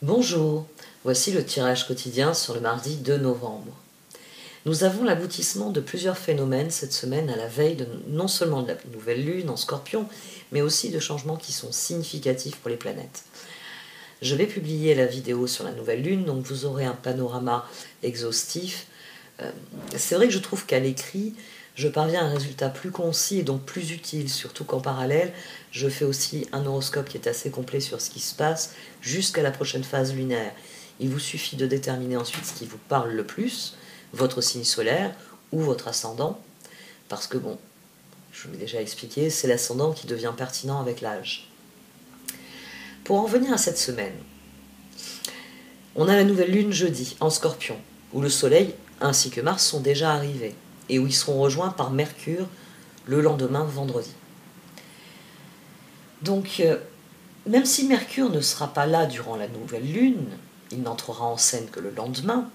Bonjour, voici le tirage quotidien sur le mardi 2 novembre. Nous avons l'aboutissement de plusieurs phénomènes cette semaine à la veille non seulement de la nouvelle lune en Scorpion, mais aussi de changements qui sont significatifs pour les planètes. Je vais publier la vidéo sur la nouvelle lune, donc vous aurez un panorama exhaustif. C'est vrai que je trouve qu'à l'écrit, je parviens à un résultat plus concis et donc plus utile, surtout qu'en parallèle, je fais aussi un horoscope qui est assez complet sur ce qui se passe jusqu'à la prochaine phase lunaire. Il vous suffit de déterminer ensuite ce qui vous parle le plus, votre signe solaire ou votre ascendant, parce que bon, je vous l'ai déjà expliqué, c'est l'ascendant qui devient pertinent avec l'âge. Pour en venir à cette semaine, on a la nouvelle lune jeudi en Scorpion, où le Soleil ainsi que Mars sont déjà arrivés, et où ils seront rejoints par Mercure le lendemain vendredi. Donc, même si Mercure ne sera pas là durant la nouvelle lune, il n'entrera en scène que le lendemain,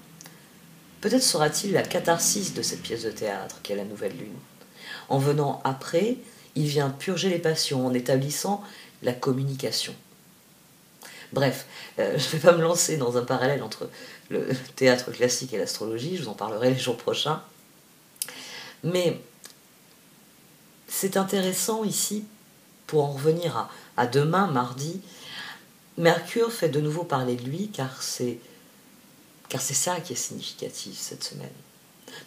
peut-être sera-t-il la catharsis de cette pièce de théâtre qu'est la nouvelle lune. En venant après, il vient purger les passions en établissant la communication. Bref, je ne vais pas me lancer dans un parallèle entre le théâtre classique et l'astrologie, je vous en parlerai les jours prochains. Mais c'est intéressant ici, pour en revenir à demain, mardi, Mercure fait de nouveau parler de lui, car c'est ça qui est significatif cette semaine.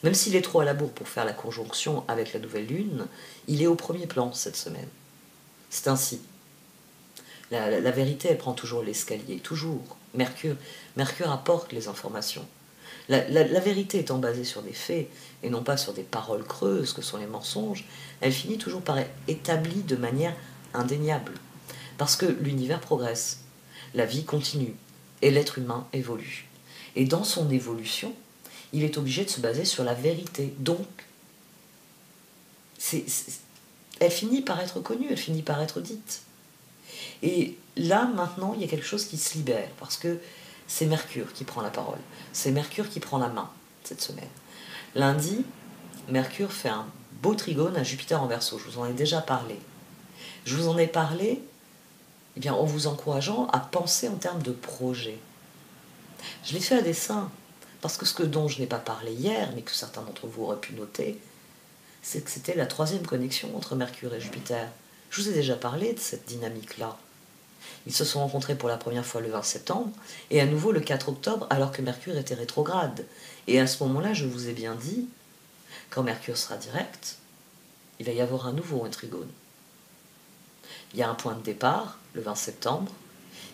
Même s'il est trop à la bourre pour faire la conjonction avec la nouvelle lune, il est au premier plan cette semaine. C'est ainsi. La vérité, elle prend toujours l'escalier, toujours. Mercure apporte les informations. La vérité étant basée sur des faits et non pas sur des paroles creuses que sont les mensonges, elle finit toujours par être établie de manière indéniable. Parce que l'univers progresse, la vie continue et l'être humain évolue. Et dans son évolution, il est obligé de se baser sur la vérité. Donc, elle finit par être connue, elle finit par être dite. Et là, maintenant, il y a quelque chose qui se libère, parce que c'est Mercure qui prend la parole. C'est Mercure qui prend la main cette semaine. Lundi, Mercure fait un beau trigone à Jupiter en Verseau. Je vous en ai déjà parlé. Je vous en ai parlé en vous encourageant à penser en termes de projet. Je l'ai fait à dessein, parce que ce dont je n'ai pas parlé hier, mais que certains d'entre vous auraient pu noter, c'est que c'était la troisième connexion entre Mercure et Jupiter. Je vous ai déjà parlé de cette dynamique-là. Ils se sont rencontrés pour la première fois le 20 septembre et à nouveau le 4 octobre alors que Mercure était rétrograde. Et à ce moment-là, je vous ai bien dit, quand Mercure sera direct, il va y avoir à nouveau un trigone. Il y a un point de départ, le 20 septembre.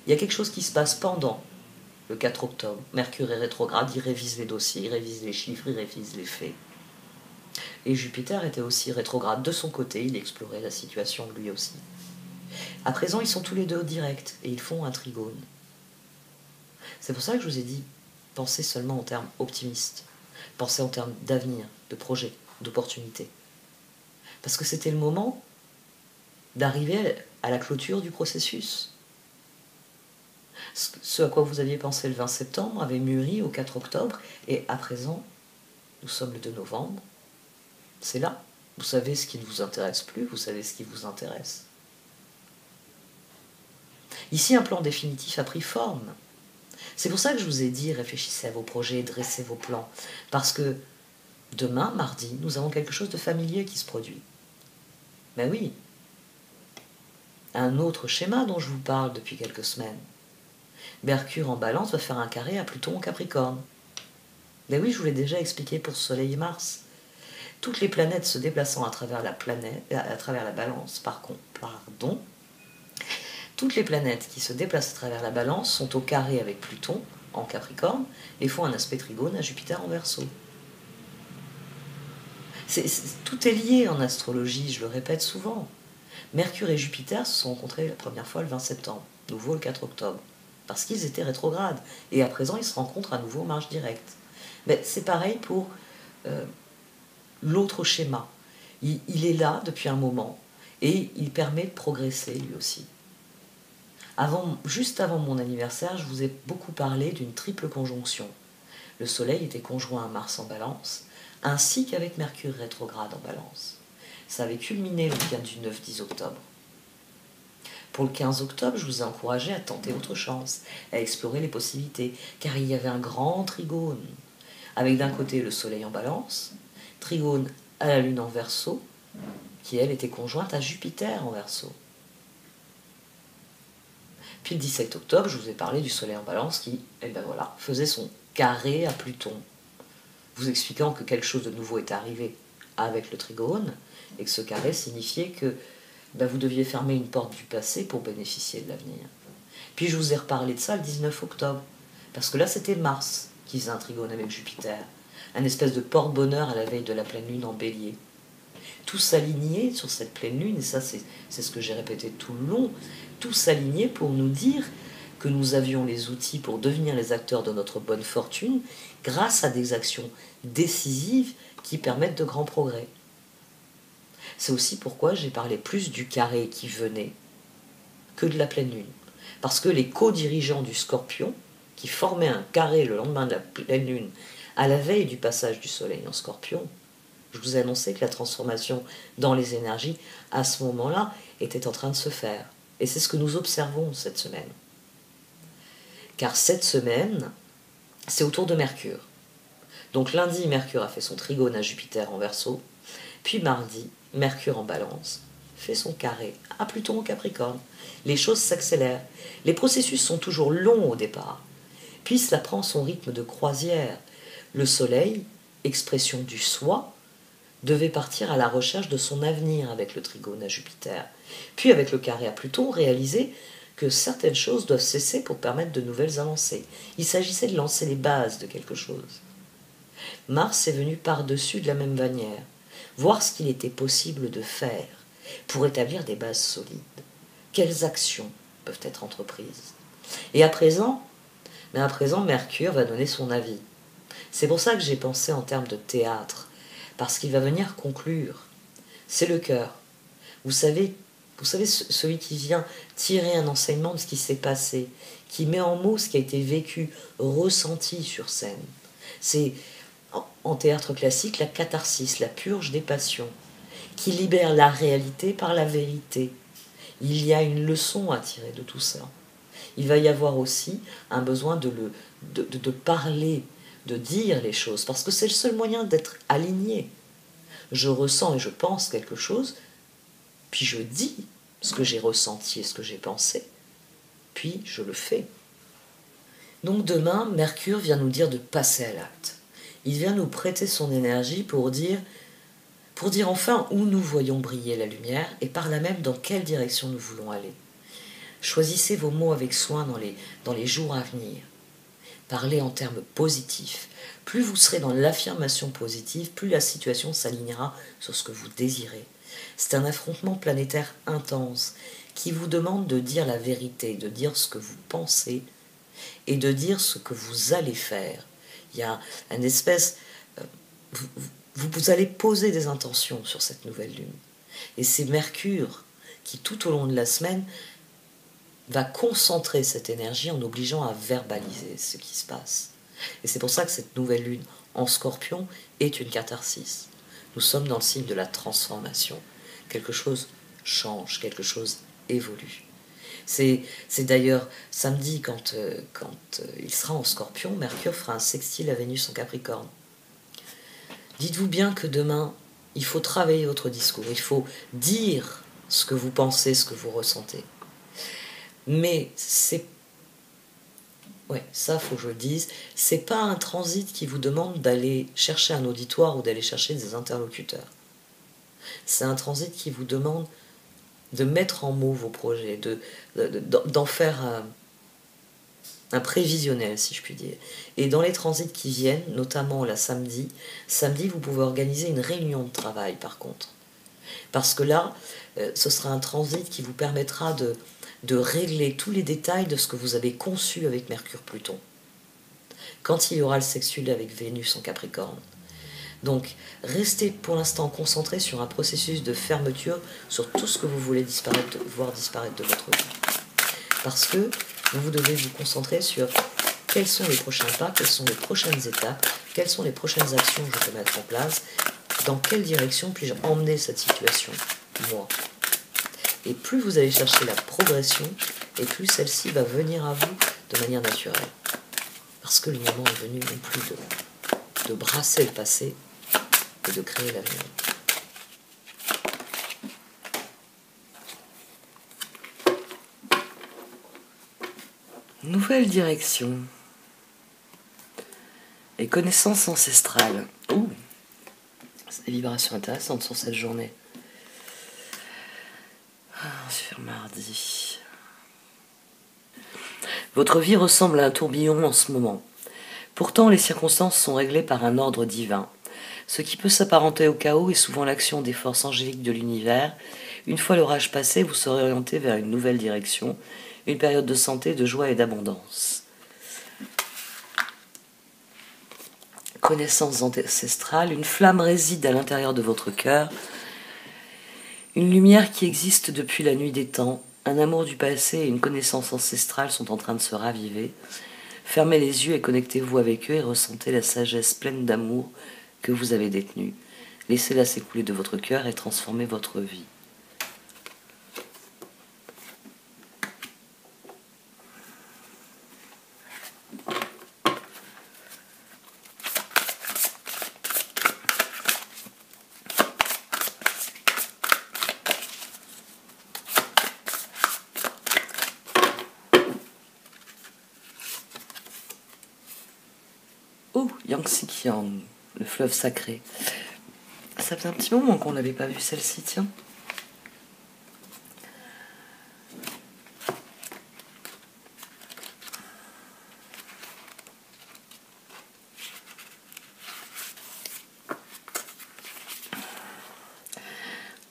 Il y a quelque chose qui se passe pendant le 4 octobre. Mercure est rétrograde, il révise les dossiers, il révise les chiffres, il révise les faits. Et Jupiter était aussi rétrograde de son côté, il explorait la situation lui aussi. À présent, ils sont tous les deux directs et ils font un trigone. C'est pour ça que je vous ai dit, pensez seulement en termes optimistes. Pensez en termes d'avenir, de projet, d'opportunité. Parce que c'était le moment d'arriver à la clôture du processus. Ce à quoi vous aviez pensé le 20 septembre avait mûri au 4 octobre et à présent, nous sommes le 2 novembre, c'est là. Vous savez ce qui ne vous intéresse plus, vous savez ce qui vous intéresse. Ici, un plan définitif a pris forme. C'est pour ça que je vous ai dit, réfléchissez à vos projets, dressez vos plans. Parce que demain, mardi, nous avons quelque chose de familier qui se produit. Ben oui, un autre schéma dont je vous parle depuis quelques semaines. Mercure en Balance va faire un carré à Pluton en Capricorne. Ben oui, je vous l'ai déjà expliqué pour Soleil et Mars. Toutes les planètes se déplaçant à travers la Balance, toutes les planètes qui se déplacent à travers la Balance sont au carré avec Pluton en Capricorne et font un aspect trigone à Jupiter en Verseau. Tout est lié en astrologie, je le répète souvent. Mercure et Jupiter se sont rencontrés la première fois le 20 septembre, nouveau le 4 octobre, parce qu'ils étaient rétrogrades. Et à présent, ils se rencontrent à nouveau en marche directe. Mais c'est pareil pour l'autre schéma. Il est là depuis un moment et il permet de progresser lui aussi. Juste avant mon anniversaire, je vous ai beaucoup parlé d'une triple conjonction. Le Soleil était conjoint à Mars en Balance, ainsi qu'avec Mercure rétrograde en Balance. Ça avait culminé le week-end du 9-10 octobre. Pour le 15 octobre, je vous ai encouragé à tenter votre chance, à explorer les possibilités, car il y avait un grand trigone, avec d'un côté le soleil en balance, trigone à la lune en Verseau, qui elle était conjointe à Jupiter en Verseau. Puis le 17 octobre, je vous ai parlé du soleil en balance qui, faisait son carré à Pluton, vous expliquant que quelque chose de nouveau est arrivé avec le trigone, et que ce carré signifiait que vous deviez fermer une porte du passé pour bénéficier de l'avenir. Puis je vous ai reparlé de ça le 19 octobre, parce que là c'était Mars qui faisait un trigone avec Jupiter, un espèce de porte-bonheur à la veille de la pleine lune en Bélier. Tout s'alignait sur cette pleine lune, et ça c'est ce que j'ai répété tout le long, tout s'alignait pour nous dire que nous avions les outils pour devenir les acteurs de notre bonne fortune grâce à des actions décisives qui permettent de grands progrès. C'est aussi pourquoi j'ai parlé plus du carré qui venait que de la pleine lune. Parce que les co-dirigeants du Scorpion, qui formaient un carré le lendemain de la pleine lune, à la veille du passage du soleil en Scorpion, je vous ai annoncé que la transformation dans les énergies, à ce moment-là, était en train de se faire. Et c'est ce que nous observons cette semaine. Car cette semaine, c'est autour de Mercure. Donc lundi, Mercure a fait son trigone à Jupiter en Verseau, puis mardi, Mercure en Balance fait son carré à Pluton en Capricorne. Les choses s'accélèrent. Les processus sont toujours longs au départ. Puis cela prend son rythme de croisière. Le Soleil, expression du soi, devait partir à la recherche de son avenir avec le trigone à Jupiter. Puis avec le carré à Pluton, réaliser que certaines choses doivent cesser pour permettre de nouvelles avancées. Il s'agissait de lancer les bases de quelque chose. Mars est venu par-dessus de la même manière, voir ce qu'il était possible de faire pour établir des bases solides. Quelles actions peuvent être entreprises? Et à présent, Mercure va donner son avis. C'est pour ça que j'ai pensé en termes de théâtre, parce qu'il va venir conclure. C'est le cœur. Vous savez, celui qui vient tirer un enseignement de ce qui s'est passé, qui met en mots ce qui a été vécu, ressenti sur scène. C'est, en théâtre classique, la catharsis, la purge des passions, qui libère la réalité par la vérité. Il y a une leçon à tirer de tout ça. Il va y avoir aussi un besoin de parler, de dire les choses, parce que c'est le seul moyen d'être aligné. Je ressens et je pense quelque chose, puis je dis ce que j'ai ressenti et ce que j'ai pensé, puis je le fais. Donc demain, Mercure vient nous dire de passer à l'acte. Il vient nous prêter son énergie pour dire enfin où nous voyons briller la lumière et par là même dans quelle direction nous voulons aller. Choisissez vos mots avec soin dans les jours à venir. Parlez en termes positifs. Plus vous serez dans l'affirmation positive, plus la situation s'alignera sur ce que vous désirez. C'est un affrontement planétaire intense qui vous demande de dire la vérité, de dire ce que vous pensez et de dire ce que vous allez faire. Il y a une espèce... Vous allez poser des intentions sur cette nouvelle lune. Et c'est Mercure qui, tout au long de la semaine, va concentrer cette énergie en obligeant à verbaliser ce qui se passe. Et c'est pour ça que cette nouvelle lune en Scorpion est une catharsis. Nous sommes dans le signe de la transformation. Quelque chose change, quelque chose évolue. C'est d'ailleurs samedi, quand il sera en Scorpion, Mercure fera un sextile à Vénus en Capricorne. Dites-vous bien que demain, il faut travailler votre discours, il faut dire ce que vous pensez, ce que vous ressentez. Mais c'est... Ouais, ça, faut que je le dise. C'est pas un transit qui vous demande d'aller chercher un auditoire ou d'aller chercher des interlocuteurs. C'est un transit qui vous demande de mettre en mots vos projets, d'en faire un prévisionnel, si je puis dire. Et dans les transits qui viennent, notamment la samedi, vous pouvez organiser une réunion de travail, par contre. Parce que là, ce sera un transit qui vous permettra de régler tous les détails de ce que vous avez conçu avec Mercure-Pluton. Quand il y aura le sextile avec Vénus en Capricorne. Donc, restez pour l'instant concentré sur un processus de fermeture sur tout ce que vous voulez voir disparaître de votre vie. Parce que vous devez vous concentrer sur quels sont les prochains pas, quelles sont les prochaines étapes, quelles sont les prochaines actions que je peux mettre en place, dans quelle direction puis-je emmener cette situation, moi. Et plus vous allez chercher la progression, et plus celle-ci va venir à vous de manière naturelle. Parce que le moment est venu non plus de brasser le passé et de créer l'avenir. Nouvelle direction. Et connaissances ancestrales. Ouh, c'est des vibrations intéressantes sur cette journée. Sur mardi. Votre vie ressemble à un tourbillon en ce moment. Pourtant, les circonstances sont réglées par un ordre divin. Ce qui peut s'apparenter au chaos est souvent l'action des forces angéliques de l'univers. Une fois l'orage passé, vous serez orienté vers une nouvelle direction, une période de santé, de joie et d'abondance. Connaissances ancestrales, une flamme réside à l'intérieur de votre cœur, une lumière qui existe depuis la nuit des temps, un amour du passé et une connaissance ancestrale sont en train de se raviver. Fermez les yeux et connectez-vous avec eux et ressentez la sagesse pleine d'amour que vous avez détenue. Laissez-la s'écouler de votre cœur et transformer votre vie. Oh, Yangtze-Kiang, le fleuve sacré. Ça fait un petit moment qu'on n'avait pas vu celle-ci, tiens.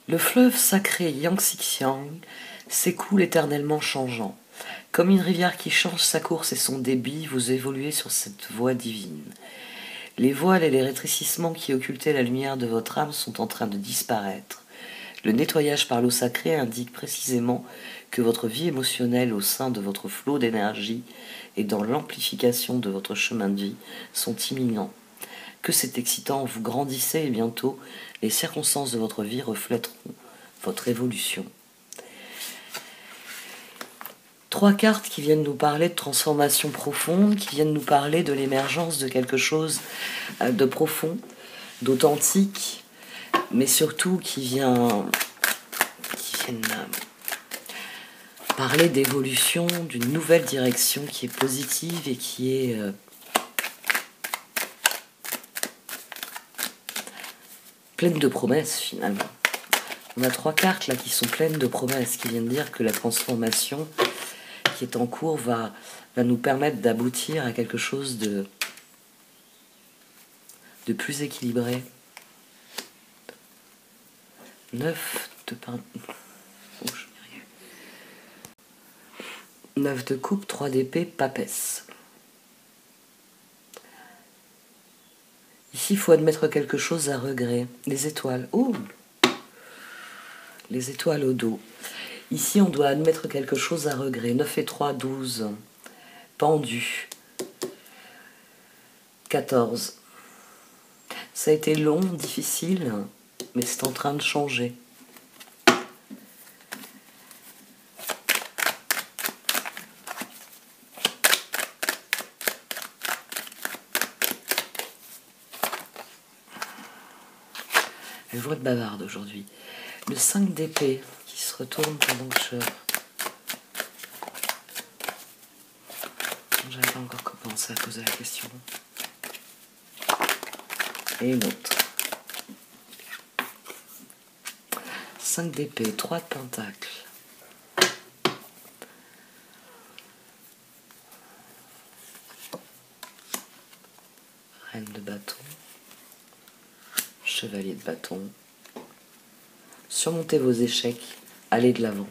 Le fleuve sacré Yangtze-Kiang s'écoule éternellement changeant. Comme une rivière qui change sa course et son débit, vous évoluez sur cette voie divine. Les voiles et les rétrécissements qui occultaient la lumière de votre âme sont en train de disparaître. Le nettoyage par l'eau sacrée indique précisément que votre vie émotionnelle au sein de votre flot d'énergie et dans l'amplification de votre chemin de vie sont imminents. Que c'est excitant, vous grandissez et bientôt les circonstances de votre vie reflèteront votre évolution. 3 cartes qui viennent nous parler de transformation profonde, qui viennent nous parler de l'émergence de quelque chose de profond, d'authentique, mais surtout qui viennent parler d'évolution, d'une nouvelle direction qui est positive et qui est pleine de promesses finalement. On a 3 cartes là qui sont pleines de promesses, qui viennent dire que la transformation qui est en cours va nous permettre d'aboutir à quelque chose de plus équilibré. 9 de oh, 9 de coupe, 3 d'épée, papesse. Ici, il faut admettre quelque chose à regret. Les étoiles. Oh, les étoiles au dos. Ici, on doit admettre quelque chose à regret. 9 et 3, 12. Pendu. 14. Ça a été long, difficile, mais c'est en train de changer. Je veux être bavarde aujourd'hui. Le 5 d'épée qui se retourne pendant que je... J'avais pas encore commencé à poser la question. Et une autre. 5 d'épée, 3 de pentacle. Reine de bâton. Chevalier de bâton. Surmontez vos échecs, allez de l'avant.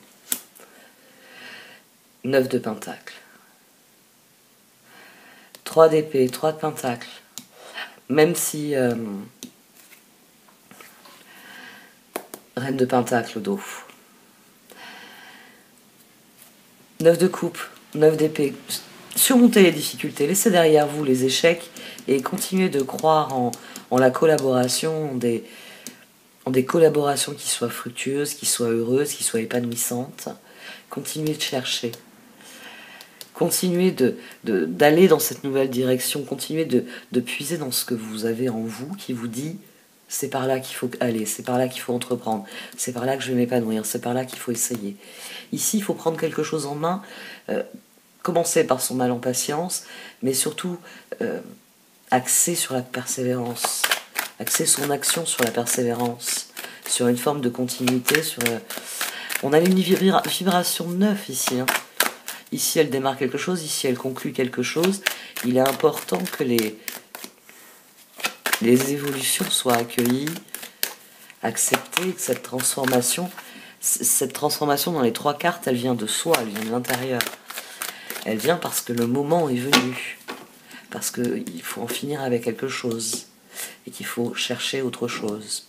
9 de pentacle. 3 d'épée, 3 de pentacle. Même si reine de pentacle au dos. 9 de coupe, 9 d'épée. Surmontez les difficultés, laissez derrière vous les échecs et continuez de croire en la collaboration des des collaborations qui soient fructueuses, qui soient heureuses, qui soient épanouissantes. Continuez de chercher. Continuez d'aller dans cette nouvelle direction. Continuez de puiser dans ce que vous avez en vous qui vous dit c'est par là qu'il faut aller, c'est par là qu'il faut entreprendre, c'est par là que je vais m'épanouir, c'est par là qu'il faut essayer. Ici, il faut prendre quelque chose en main, commencer par son mal en patience, mais surtout axer sur la persévérance, axer son action sur la persévérance, sur une forme de continuité, on a une vibration 9 ici. Hein. Ici, elle démarre quelque chose, ici, elle conclut quelque chose. Il est important que les évolutions soient accueillies, acceptées, que cette transformation dans les 3 cartes, elle vient de soi, elle vient de l'intérieur. Elle vient parce que le moment est venu, parce qu'il faut en finir avec quelque chose, et qu'il faut chercher autre chose.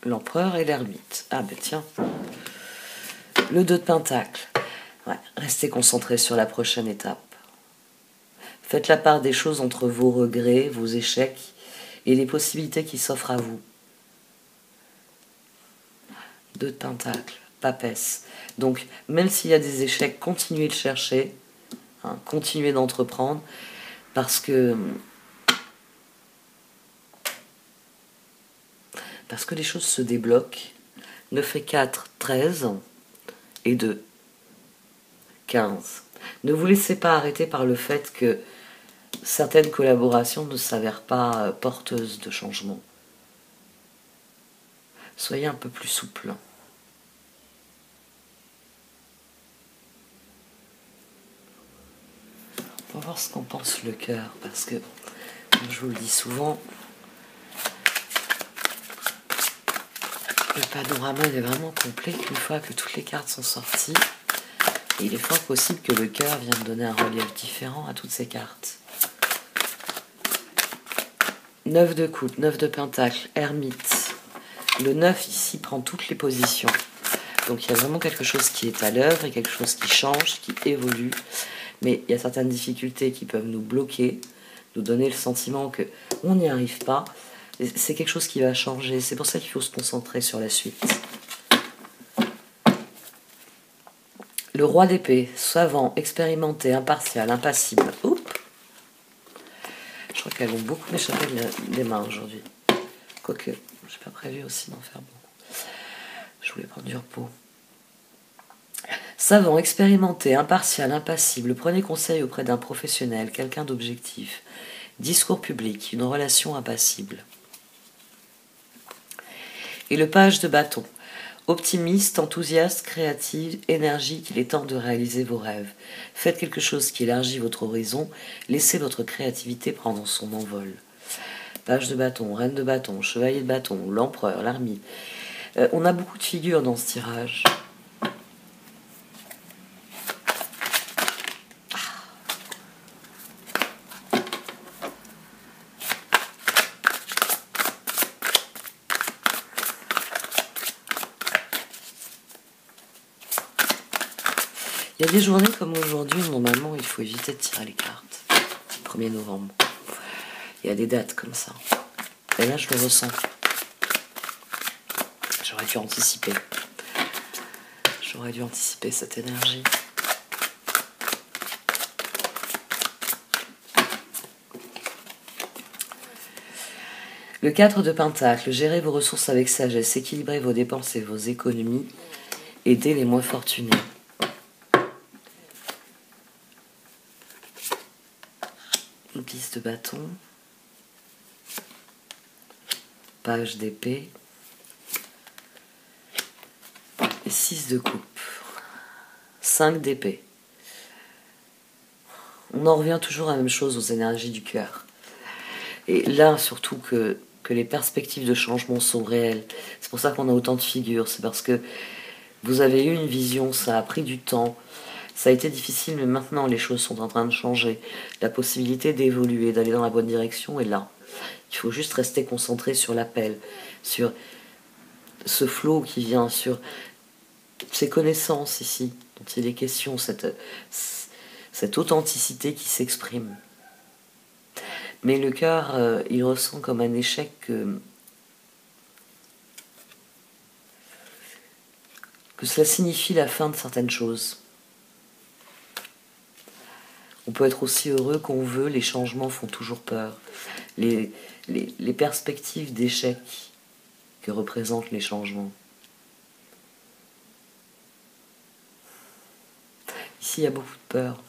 L'empereur et l'ermite. Ah ben tiens, le 2 de Pentacle. Ouais, restez concentrés sur la prochaine étape. Faites la part des choses entre vos regrets, vos échecs et les possibilités qui s'offrent à vous. 2 de Pentacle, papesse. Donc, même s'il y a des échecs, continuez de chercher, hein, continuez d'entreprendre, parce que les choses se débloquent. 9 et 4, 13, et 2, 15. Ne vous laissez pas arrêter par le fait que certaines collaborations ne s'avèrent pas porteuses de changement. Soyez un peu plus souple. On va voir ce qu'en pense le cœur, parce que, comme je vous le dis souvent, le panorama est vraiment complet qu'une fois que toutes les cartes sont sorties. Et il est fort possible que le cœur vienne donner un relief différent à toutes ces cartes. 9 de coupe, 9 de pentacle, ermite. Le 9 ici prend toutes les positions. Donc il y a vraiment quelque chose qui est à l'œuvre et quelque chose qui change, qui évolue. Mais il y a certaines difficultés qui peuvent nous bloquer, nous donner le sentiment qu'on n'y arrive pas. C'est quelque chose qui va changer. C'est pour ça qu'il faut se concentrer sur la suite. Le roi d'épée, savant, expérimenté, impartial, impassible. Oups. Je crois qu'elles vont beaucoup m'échapper des mains aujourd'hui. Quoique, j'ai pas prévu aussi d'en faire beaucoup. Je voulais prendre du repos. Savant, expérimenté, impartial, impassible, prenez conseil auprès d'un professionnel, quelqu'un d'objectif. Discours public, une relation impassible. Et le page de bâton. Optimiste, enthousiaste, créative, énergique, il est temps de réaliser vos rêves. Faites quelque chose qui élargit votre horizon, laissez votre créativité prendre son envol. Page de bâton, reine de bâton, chevalier de bâton, l'empereur, l'ermite. On a beaucoup de figures dans ce tirage. Il y a des journées comme aujourd'hui où normalement il faut éviter de tirer les cartes. 1er novembre. Il y a des dates comme ça. Et là je le ressens. J'aurais dû anticiper. J'aurais dû anticiper cette énergie. Le 4 de Pentacle. Gérez vos ressources avec sagesse. Équilibrez vos dépenses et vos économies. Aidez les moins fortunés. Une piste de bâton. Page d'épée. Et 6 de coupe. 5 d'épée. On en revient toujours à la même chose aux énergies du cœur. Et là, surtout que les perspectives de changement sont réelles. C'est pour ça qu'on a autant de figures. C'est parce que vous avez eu une vision, ça a pris du temps. Ça a été difficile, mais maintenant les choses sont en train de changer. La possibilité d'évoluer, d'aller dans la bonne direction est là. Il faut juste rester concentré sur l'appel, sur ce flot qui vient, sur ces connaissances ici, dont il est question, cette authenticité qui s'exprime. Mais le cœur, il ressent comme un échec que cela signifie la fin de certaines choses. On peut être aussi heureux qu'on veut, les changements font toujours peur. Les perspectives d'échec que représentent les changements. Ici, il y a beaucoup de peur.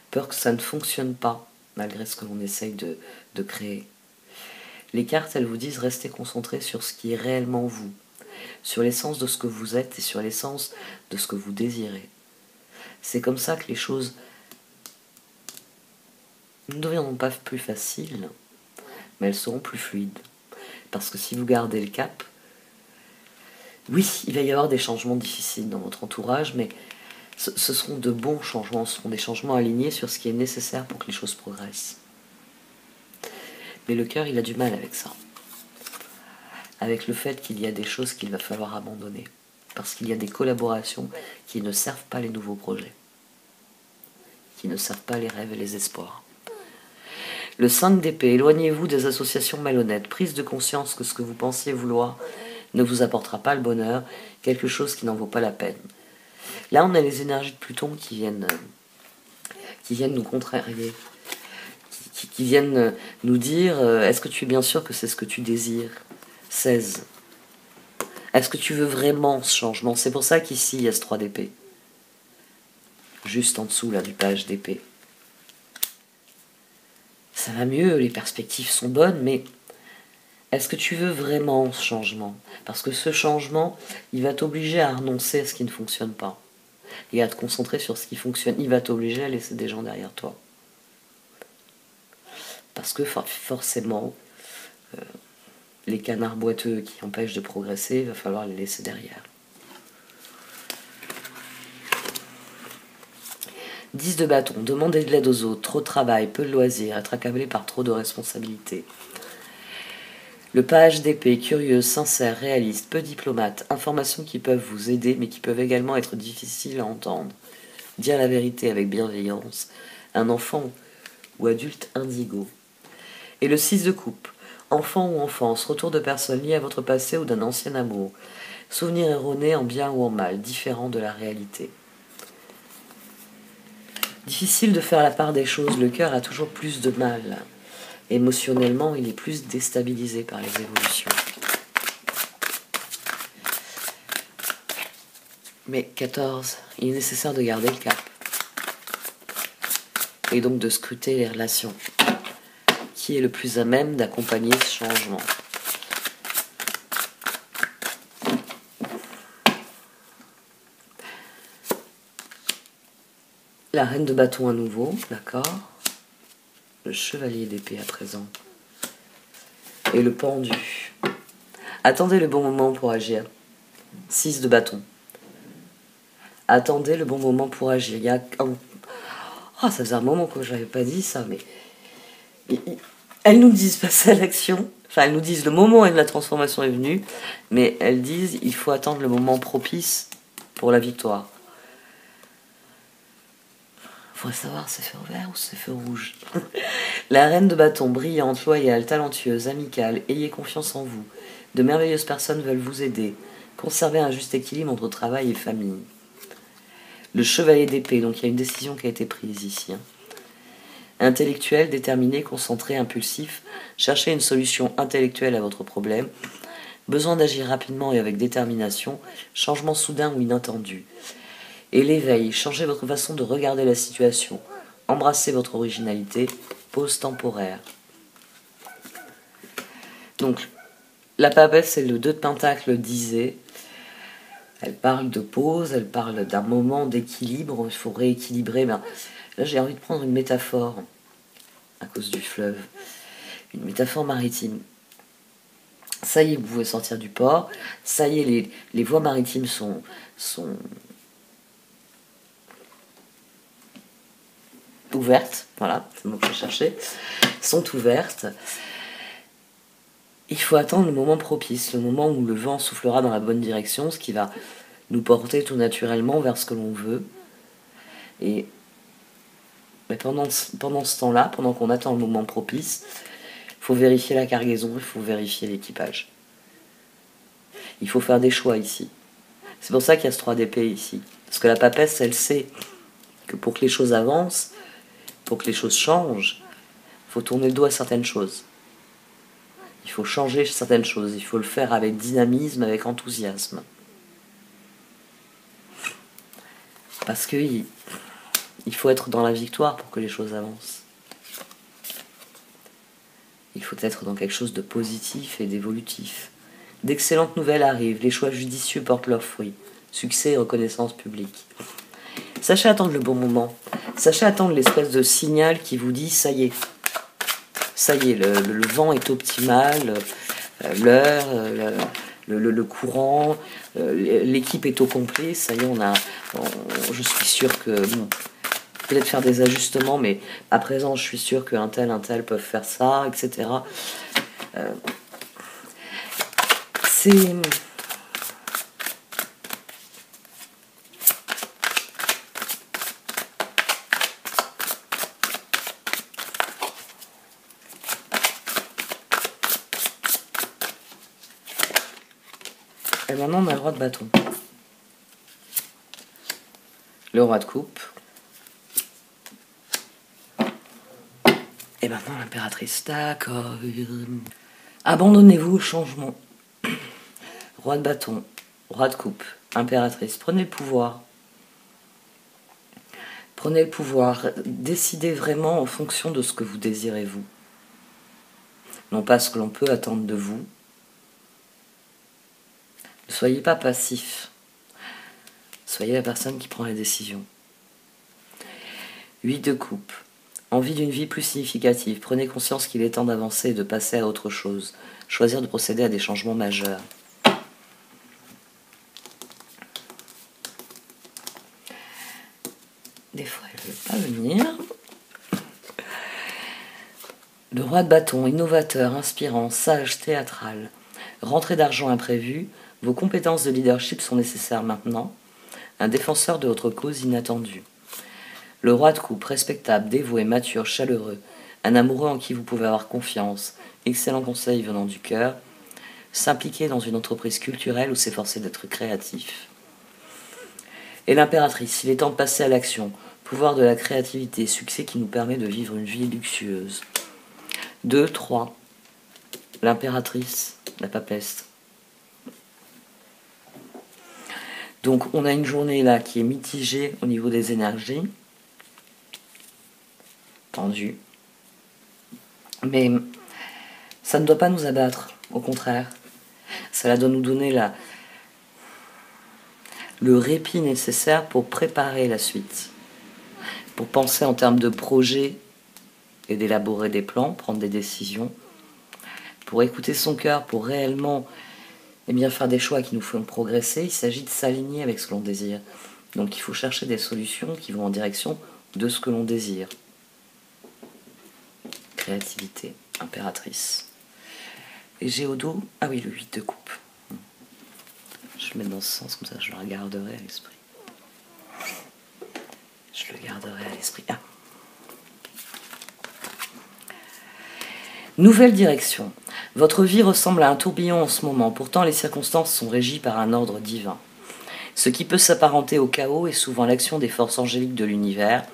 Peur que ça ne fonctionne pas, malgré ce que l'on essaye de créer. Les cartes, elles vous disent restez concentrés sur ce qui est réellement vous, sur l'essence de ce que vous êtes et sur l'essence de ce que vous désirez. C'est comme ça que les choses ne deviendront pas plus faciles, mais elles seront plus fluides. Parce que si vous gardez le cap, oui, il va y avoir des changements difficiles dans votre entourage, mais ce seront de bons changements, ce seront des changements alignés sur ce qui est nécessaire pour que les choses progressent. Mais le cœur, il a du mal avec ça. Avec le fait qu'il y a des choses qu'il va falloir abandonner. Parce qu'il y a des collaborations qui ne servent pas les nouveaux projets. Qui ne servent pas les rêves et les espoirs. Le 5 d'épée, éloignez-vous des associations malhonnêtes. Prise de conscience que ce que vous pensiez vouloir ne vous apportera pas le bonheur, quelque chose qui n'en vaut pas la peine. Là, on a les énergies de Pluton qui viennent nous contrarier, qui viennent nous dire est-ce que tu es bien sûr que c'est ce que tu désires ? 16. Est-ce que tu veux vraiment ce changement ? C'est pour ça qu'ici, il y a ce 3 d'épée. Juste en dessous là, du page d'épée. Ça va mieux, les perspectives sont bonnes, mais est-ce que tu veux vraiment ce changement ? Parce que ce changement, il va t'obliger à renoncer à ce qui ne fonctionne pas. Et à te concentrer sur ce qui fonctionne. Il va t'obliger à laisser des gens derrière toi. Parce que forcément, les canards boiteux qui empêchent de progresser, il va falloir les laisser derrière. 10 de bâton, demander de l'aide aux autres, trop de travail, peu de loisirs, être accablé par trop de responsabilités. Le page d'épée, curieux, sincère, réaliste, peu diplomate, informations qui peuvent vous aider mais qui peuvent également être difficiles à entendre. Dire la vérité avec bienveillance, un enfant ou adulte indigo. Et le 6 de coupe, enfant ou enfance, retour de personnes liées à votre passé ou d'un ancien amour, souvenir erroné en bien ou en mal, différent de la réalité. Difficile de faire la part des choses, le cœur a toujours plus de mal. Émotionnellement, il est plus déstabilisé par les évolutions. Mais 14, il est nécessaire de garder le cap. Et donc de scruter les relations. Qui est le plus à même d'accompagner ce changement ? La reine de bâton à nouveau, d'accord ? Le chevalier d'épée à présent. Et le pendu. Attendez le bon moment pour agir. 6 de bâton. Attendez le bon moment pour agir. Il y a ça faisait un moment que je n'avais pas dit ça, mais elles nous disent passer à l'action. Enfin, elles nous disent le moment où la transformation est venue, mais elles disent il faut attendre le moment propice pour la victoire. Il faudrait savoir c'est feu vert ou c'est feu rouge. La reine de bâton, brillante, loyale, talentueuse, amicale, ayez confiance en vous. De merveilleuses personnes veulent vous aider. Conservez un juste équilibre entre travail et famille. Le chevalier d'épée, donc il y a une décision qui a été prise ici. Intellectuel, déterminé, concentré, impulsif, cherchez une solution intellectuelle à votre problème. Besoin d'agir rapidement et avec détermination, changement soudain ou inattendu. Et l'éveil, changez votre façon de regarder la situation. Embrassez votre originalité, pause temporaire. Donc, la papesse, c'est le 2 de pentacle disait. Elle parle de pause, elle parle d'un moment d'équilibre, il faut rééquilibrer. Ben, là, j'ai envie de prendre une métaphore, à cause du fleuve, une métaphore maritime. Ça y est, vous pouvez sortir du port, ça y est, les voies maritimes sont ouvertes, voilà, c'est le mot que je cherchais, sont ouvertes. Il faut attendre le moment propice, le moment où le vent soufflera dans la bonne direction, ce qui va nous porter tout naturellement vers ce que l'on veut. Et Mais pendant ce temps-là, pendant qu'on attend le moment propice, il faut vérifier la cargaison, il faut vérifier l'équipage. Il faut faire des choix ici. C'est pour ça qu'il y a ce 3 d'épée ici. Parce que la papesse, elle sait que pour que les choses avancent, pour que les choses changent, il faut tourner le dos à certaines choses. Il faut changer certaines choses. Il faut le faire avec dynamisme, avec enthousiasme. Parce qu'il faut être dans la victoire pour que les choses avancent. Il faut être dans quelque chose de positif et d'évolutif. D'excellentes nouvelles arrivent, les choix judicieux portent leurs fruits. Succès et reconnaissance publique. Sachez attendre le bon moment. Sachez attendre l'espèce de signal qui vous dit ça y est. Ça y est, le vent est optimal, l'heure, le courant, l'équipe est au complet. Ça y est, je suis sûr que... Bon, peut-être faire des ajustements, mais à présent, je suis sûr qu'un tel peuvent faire ça, etc. C'est... Et maintenant, on a le roi de bâton. Le roi de coupe. Et maintenant, l'impératrice. D'accord. Abandonnez-vous au changement. Roi de bâton. Roi de coupe. Impératrice. Prenez le pouvoir. Prenez le pouvoir. Décidez vraiment en fonction de ce que vous désirez, vous. Non pas ce que l'on peut attendre de vous. Ne soyez pas passif. Soyez la personne qui prend les décisions. 8 de coupe. Envie d'une vie plus significative. Prenez conscience qu'il est temps d'avancer et de passer à autre chose. Choisir de procéder à des changements majeurs. Des fois, elle ne veut pas venir. Le roi de bâton, innovateur, inspirant, sage, théâtral. Rentrée d'argent imprévue. Vos compétences de leadership sont nécessaires maintenant. Un défenseur de votre cause inattendue. Le roi de coupe, respectable, dévoué, mature, chaleureux. Un amoureux en qui vous pouvez avoir confiance. Excellent conseil venant du cœur. S'impliquer dans une entreprise culturelle ou s'efforcer d'être créatif. Et l'impératrice, il est temps de passer à l'action. Pouvoir de la créativité, succès qui nous permet de vivre une vie luxueuse. 2, 3. L'impératrice, la papesse. Donc on a une journée là qui est mitigée au niveau des énergies. Tendue. Mais ça ne doit pas nous abattre, au contraire. Ça doit nous donner le répit nécessaire pour préparer la suite. Pour penser en termes de projet et d'élaborer des plans, prendre des décisions. Pour écouter son cœur, pour réellement faire des choix qui nous font progresser, il s'agit de s'aligner avec ce que l'on désire. Donc il faut chercher des solutions qui vont en direction de ce que l'on désire. Créativité, impératrice. Et j'ai au dos, ah oui, le 8 de coupe. Je le mets dans ce sens, comme ça je le garderai à l'esprit. Je le garderai à l'esprit. Ah. Nouvelle direction. Votre vie ressemble à un tourbillon en ce moment, pourtant les circonstances sont régies par un ordre divin. Ce qui peut s'apparenter au chaos est souvent l'action des forces angéliques de l'univers.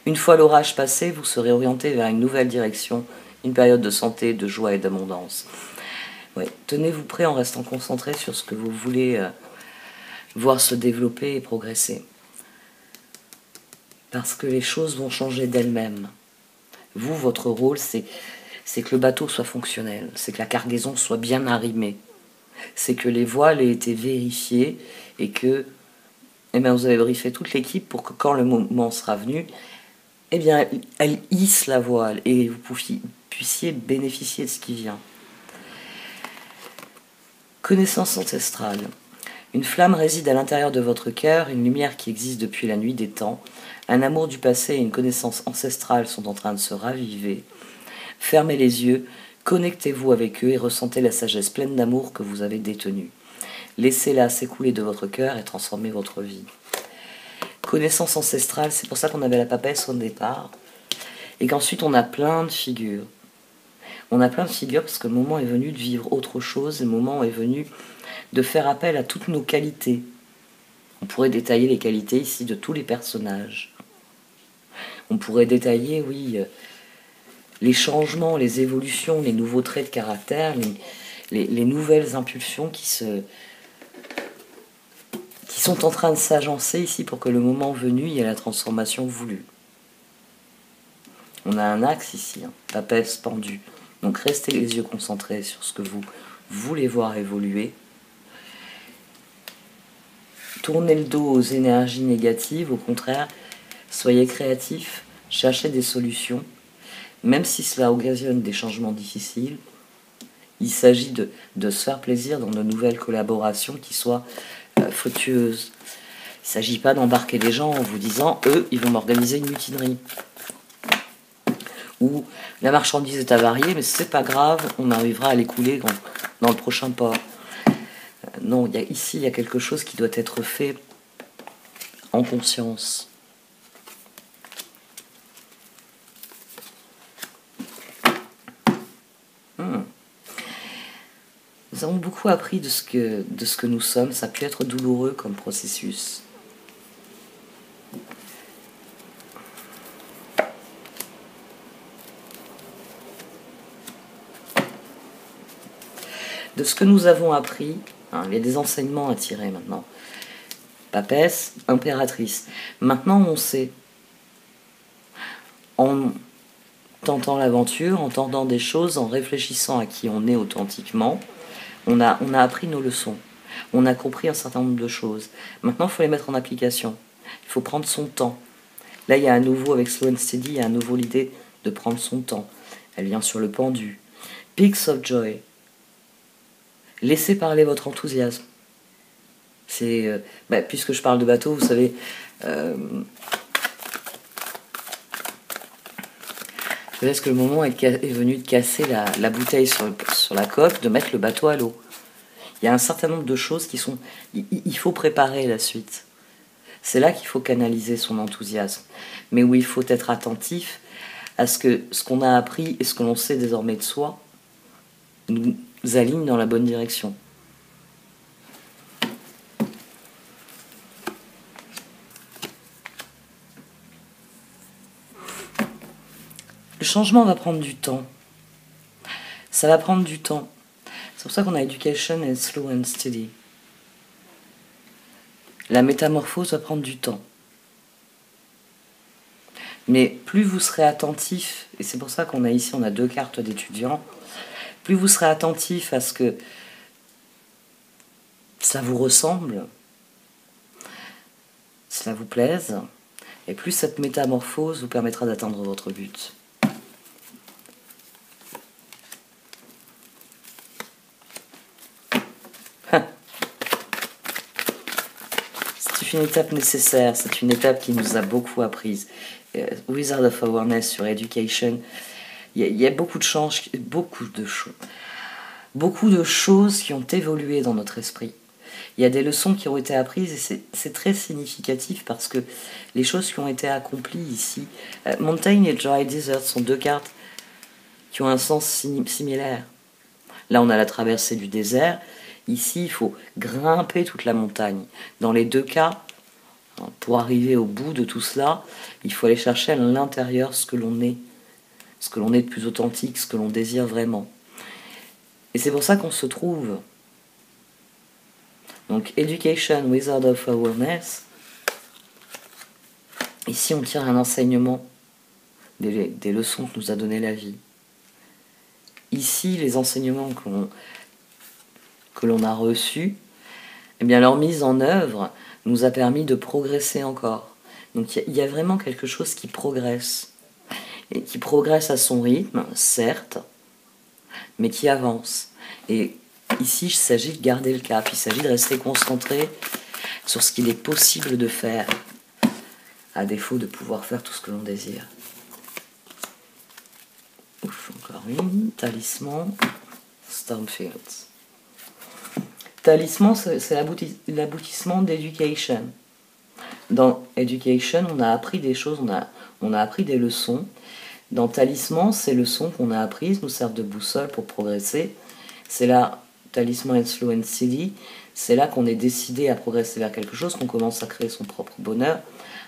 Une fois l'orage passé, vous serez orienté vers une nouvelle direction, une période de santé, de joie et d'abondance. Ouais, tenez-vous prêt en restant concentré sur ce que vous voulez voir se développer et progresser. Parce que les choses vont changer d'elles-mêmes. Vous, votre rôle, c'est que le bateau soit fonctionnel, c'est que la cargaison soit bien arrimée, c'est que les voiles aient été vérifiées et que vous avez briefé toute l'équipe pour que quand le moment sera venu, elle hisse la voile et vous puissiez bénéficier de ce qui vient. Connaissance ancestrale. Une flamme réside à l'intérieur de votre cœur, une lumière qui existe depuis la nuit des temps. Un amour du passé et une connaissance ancestrale sont en train de se raviver. Fermez les yeux, connectez-vous avec eux et ressentez la sagesse pleine d'amour que vous avez détenue. Laissez-la s'écouler de votre cœur et transformer votre vie. Connaissance ancestrale, c'est pour ça qu'on avait la papesse au départ. Et qu'ensuite on a plein de figures. On a plein de figures parce que le moment est venu de vivre autre chose, le moment est venu de faire appel à toutes nos qualités. On pourrait détailler les qualités ici de tous les personnages. On pourrait détailler, oui, les changements, les évolutions, les nouveaux traits de caractère, les nouvelles impulsions qui sont en train de s'agencer ici pour que le moment venu, il y ait la transformation voulue. On a un axe ici, papesse pendu. Donc restez les yeux concentrés sur ce que vous voulez voir évoluer. Tournez le dos aux énergies négatives, au contraire, soyez créatifs, cherchez des solutions. Même si cela occasionne des changements difficiles, il s'agit de se faire plaisir dans de nouvelles collaborations qui soient fructueuses. Il ne s'agit pas d'embarquer des gens en vous disant « eux, ils vont m'organiser une mutinerie ». Ou « la marchandise est avariée, mais c'est pas grave, on arrivera à l'écouler dans le prochain port ». Non, ici, il y a quelque chose qui doit être fait en conscience. Nous avons beaucoup appris de ce que nous sommes. Ça a pu être douloureux comme processus. De ce que nous avons appris, il y a des enseignements à tirer maintenant. Papesse, impératrice. Maintenant, on sait. En tentant l'aventure, en tentant des choses, en réfléchissant à qui on est authentiquement, on a appris nos leçons. On a compris un certain nombre de choses. Maintenant, il faut les mettre en application. Il faut prendre son temps. Là, il y a à nouveau, avec Slow and Steady, il y a à nouveau l'idée de prendre son temps. Elle vient sur le pendu. Peaks of Joy. Laissez parler votre enthousiasme. C'est, puisque je parle de bateau, vous savez, je laisse que le moment est venu de casser la bouteille sur la coque, de mettre le bateau à l'eau. Il y a un certain nombre de choses qui sont... Il faut préparer la suite. C'est là qu'il faut canaliser son enthousiasme. Mais où il faut être attentif à ce qu'on a appris et ce que l'on sait désormais de soi nous aligne dans la bonne direction. Le changement va prendre du temps. Ça va prendre du temps. C'est pour ça qu'on a Education and Slow and Steady. La métamorphose va prendre du temps. Mais plus vous serez attentif, et c'est pour ça qu'on a ici, on a 2 cartes d'étudiants, plus vous serez attentif à ce que ça vous ressemble, cela vous plaise, et plus cette métamorphose vous permettra d'atteindre votre but. C'est une étape nécessaire, c'est une étape qui nous a beaucoup appris. Wizard of Awareness sur Education, il y a beaucoup de choses qui ont évolué dans notre esprit. Il y a des leçons qui ont été apprises et c'est très significatif parce que les choses qui ont été accomplies ici, Mountain et Dry Desert sont 2 cartes qui ont un sens similaire. Là, on a la traversée du désert. Ici, il faut grimper toute la montagne. Dans les 2 cas, pour arriver au bout de tout cela, il faut aller chercher à l'intérieur ce que l'on est de plus authentique, ce que l'on désire vraiment. Et c'est pour ça qu'on se trouve. Donc, Education, Wizard of Awareness. Ici, on tire un enseignement des leçons que nous a donné la vie. Ici, les enseignements que l'on a reçus, eh bien, leur mise en œuvre nous a permis de progresser encore. Donc, il y a vraiment quelque chose qui progresse. Et qui progresse à son rythme, certes, mais qui avance. Et ici, il s'agit de garder le cap, il s'agit de rester concentré sur ce qu'il est possible de faire, à défaut de pouvoir faire tout ce que l'on désire. Ouf, encore une, talisman, Stormfields. Talisman, c'est l'aboutissement d'Education. Dans Education, on a appris des choses, on a appris des leçons, Dans Talisman, ces leçons qu'on a apprises nous servent de boussole pour progresser. C'est là, Talisman and Slow and Steady, c'est là qu'on est décidé à progresser vers quelque chose, qu'on commence à créer son propre bonheur,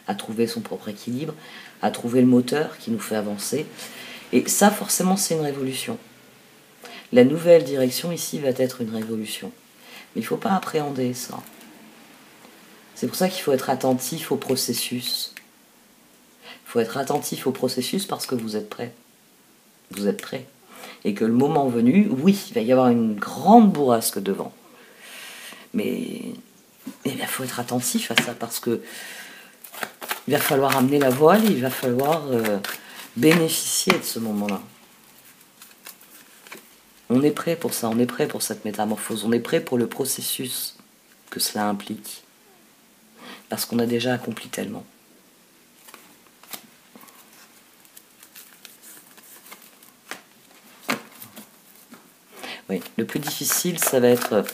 à trouver son propre équilibre, à trouver le moteur qui nous fait avancer. Et ça, forcément, c'est une révolution. La nouvelle direction ici va être une révolution. Mais il ne faut pas appréhender ça. C'est pour ça qu'il faut être attentif au processus. Il faut être attentif au processus parce que vous êtes prêt. Vous êtes prêt. Et que le moment venu, oui, il va y avoir une grande bourrasque devant. Mais il faut être attentif à ça parce que il va falloir amener la voile et il va falloir bénéficier de ce moment-là. On est prêt pour ça, on est prêt pour cette métamorphose, on est prêt pour le processus que cela implique. Parce qu'on a déjà accompli tellement. Oui, le plus difficile, ça va être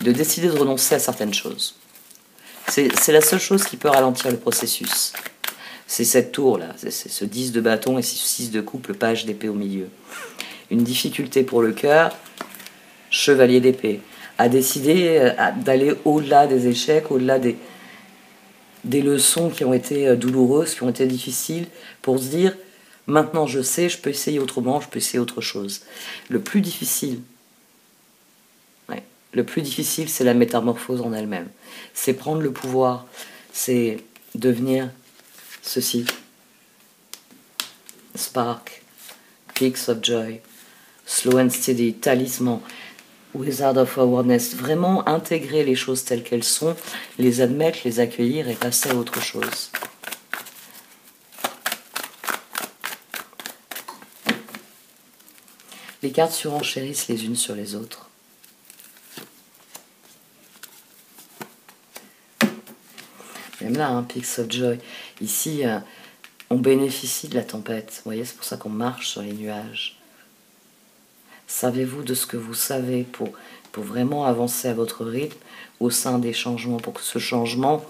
de décider de renoncer à certaines choses. C'est la seule chose qui peut ralentir le processus. C'est cette tour-là, c'est ce 10 de bâton et ce 6 de coupe, le page d'épée au milieu. Une difficulté pour le cœur, chevalier d'épée. À décider d'aller au-delà des échecs, au-delà des leçons qui ont été douloureuses, qui ont été difficiles, pour se dire, maintenant je sais, je peux essayer autrement, je peux essayer autre chose. Le plus difficile, c'est la métamorphose en elle-même. C'est prendre le pouvoir, c'est devenir ceci. Spark, Peaks of Joy, Slow and Steady, Talisman, Wizard of Awareness. Vraiment intégrer les choses telles qu'elles sont, les admettre, les accueillir et passer à autre chose. Les cartes surenchérissent les unes sur les autres. Même là, Peaks of Joy. Ici, on bénéficie de la tempête. Vous voyez, c'est pour ça qu'on marche sur les nuages. Savez-vous de ce que vous savez pour vraiment avancer à votre rythme au sein des changements, pour que ce changement,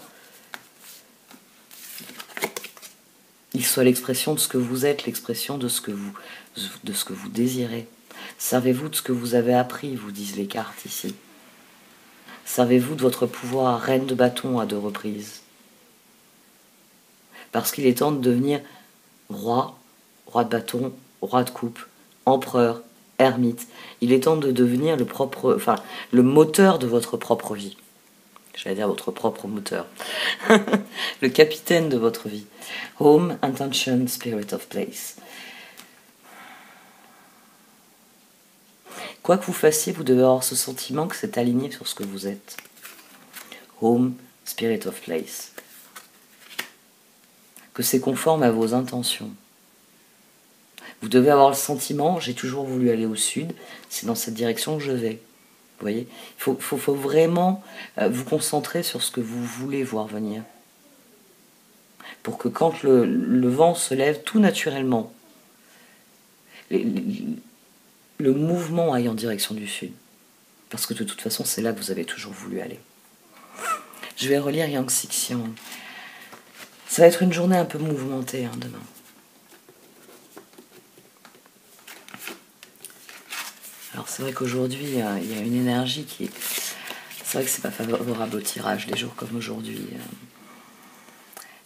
il soit l'expression de ce que vous êtes, l'expression de ce que vous désirez. Savez-vous de ce que vous avez appris, vous disent les cartes ici. Savez-vous de votre pouvoir, reine de bâton à 2 reprises. Parce qu'il est temps de devenir roi, roi de bâton, roi de coupe, empereur, ermite. Il est temps de devenir le moteur de votre propre vie. J'allais dire votre propre moteur. Le capitaine de votre vie. Home, intention, spirit of place. Quoi que vous fassiez, vous devez avoir ce sentiment que c'est aligné sur ce que vous êtes. Home, spirit of place. Que c'est conforme à vos intentions. Vous devez avoir le sentiment, j'ai toujours voulu aller au sud, c'est dans cette direction que je vais. Vous voyez, il faut vraiment vous concentrer sur ce que vous voulez voir venir. Pour que quand le vent se lève tout naturellement, le mouvement aille en direction du sud. Parce que de toute façon, c'est là que vous avez toujours voulu aller. Je vais relire Yang Xixiang. Ça va être une journée un peu mouvementée demain. Alors c'est vrai qu'aujourd'hui, il y a une énergie qui est... C'est vrai que c'est pas favorable au tirage, les jours comme aujourd'hui.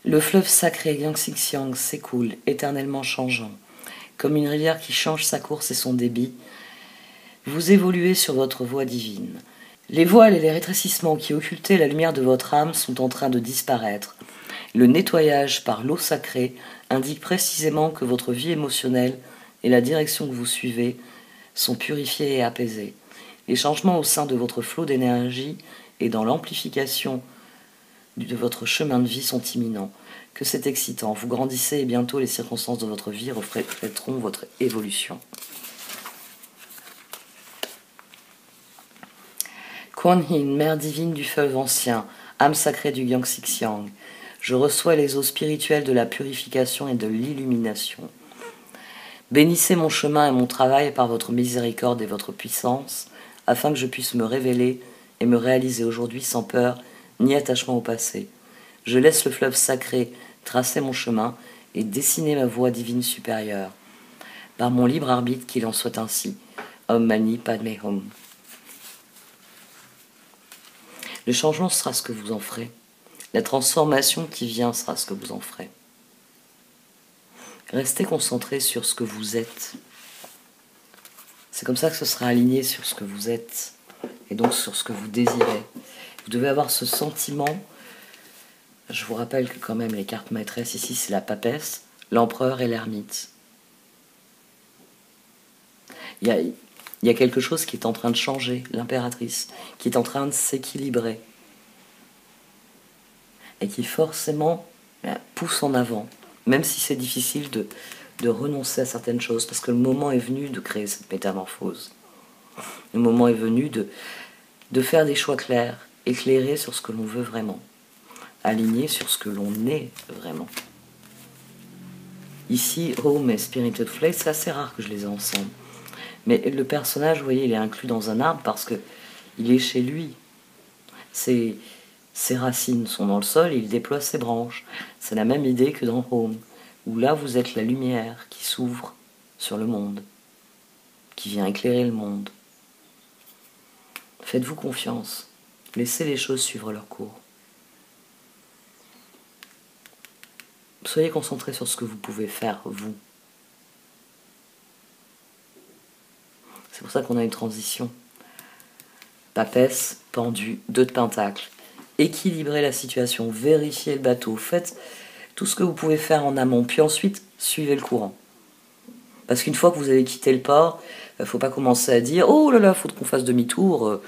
Le fleuve sacré Yang Xixiang s'écoule, éternellement changeant. Comme une rivière qui change sa course et son débit, vous évoluez sur votre voie divine. Les voiles et les rétrécissements qui occultaient la lumière de votre âme sont en train de disparaître. Le nettoyage par l'eau sacrée indique précisément que votre vie émotionnelle et la direction que vous suivez sont purifiés et apaisés. Les changements au sein de votre flot d'énergie et dans l'amplification de votre chemin de vie sont imminents. Que c'est excitant. Vous grandissez et bientôt les circonstances de votre vie reflèteront votre évolution. Kuan Yin, mère divine du fleuve ancien, âme sacrée du Yang Xixiang, je reçois les eaux spirituelles de la purification et de l'illumination. Bénissez mon chemin et mon travail par votre miséricorde et votre puissance, afin que je puisse me révéler et me réaliser aujourd'hui sans peur ni attachement au passé. Je laisse le fleuve sacré tracer mon chemin et dessiner ma voie divine supérieure. Par mon libre arbitre, qu'il en soit ainsi. Om Mani Padme Hum. Le changement sera ce que vous en ferez. La transformation qui vient sera ce que vous en ferez. Restez concentré sur ce que vous êtes. C'est comme ça que ce sera aligné sur ce que vous êtes et donc sur ce que vous désirez. Vous devez avoir ce sentiment. Je vous rappelle que quand même les cartes maîtresses ici, c'est la papesse, l'empereur et l'ermite. Il y a quelque chose qui est en train de changer, l'impératrice, qui est en train de s'équilibrer et qui forcément pousse en avant, même si c'est difficile de renoncer à certaines choses, parce que le moment est venu de créer cette métamorphose. Le moment est venu de faire des choix clairs, éclairés sur ce que l'on veut vraiment, alignés sur ce que l'on est vraiment. Ici, Home et Spirited Flame, c'est assez rare que je les ai ensemble. Mais le personnage, vous voyez, il est inclus dans un arbre parce que il est chez lui. Ses racines sont dans le sol et il déploie ses branches. C'est la même idée que dans Home, où là vous êtes la lumière qui s'ouvre sur le monde, qui vient éclairer le monde. Faites-vous confiance. Laissez les choses suivre leur cours. Soyez concentrés sur ce que vous pouvez faire, vous. C'est pour ça qu'on a une transition. Papesse, pendu, 2 de pentacles. Équilibrez la situation, vérifiez le bateau, faites tout ce que vous pouvez faire en amont, puis ensuite, suivez le courant. Parce qu'une fois que vous avez quitté le port, il ne faut pas commencer à dire « Oh là là, il faut qu'on fasse demi-tour,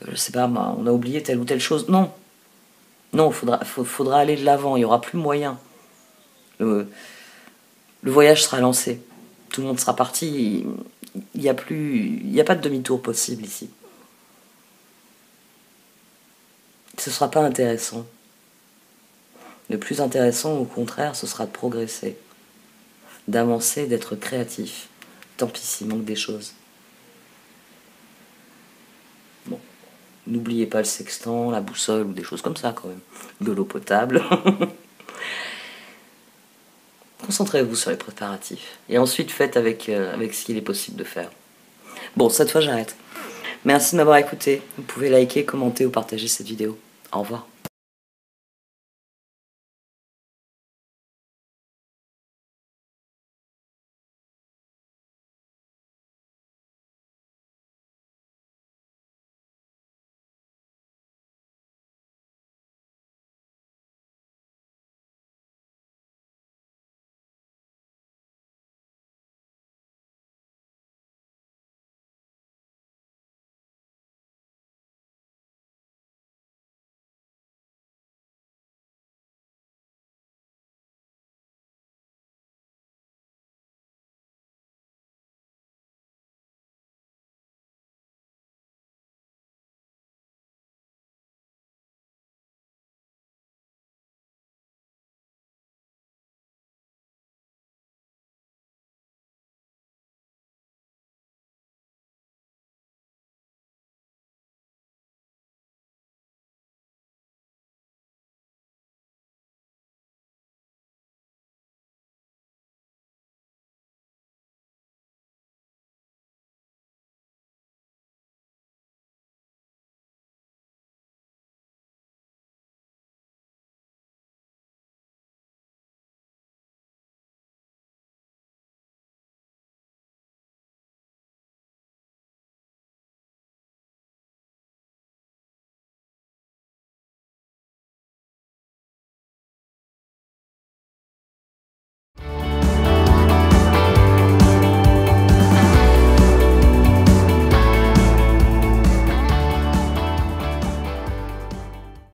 je sais pas, on a oublié telle ou telle chose. » Non, non, faudra aller de l'avant, il n'y aura plus moyen. Le voyage sera lancé, tout le monde sera parti, il n'y a pas de demi-tour possible ici. Ce ne sera pas intéressant. Le plus intéressant, au contraire, ce sera de progresser, d'avancer, d'être créatif. Tant pis s'il manque des choses. Bon, n'oubliez pas le sextant, la boussole ou des choses comme ça quand même. De l'eau potable. Concentrez-vous sur les préparatifs. Et ensuite, faites avec ce qu'il est possible de faire. Bon, cette fois, j'arrête. Merci de m'avoir écouté. Vous pouvez liker, commenter ou partager cette vidéo. Au revoir.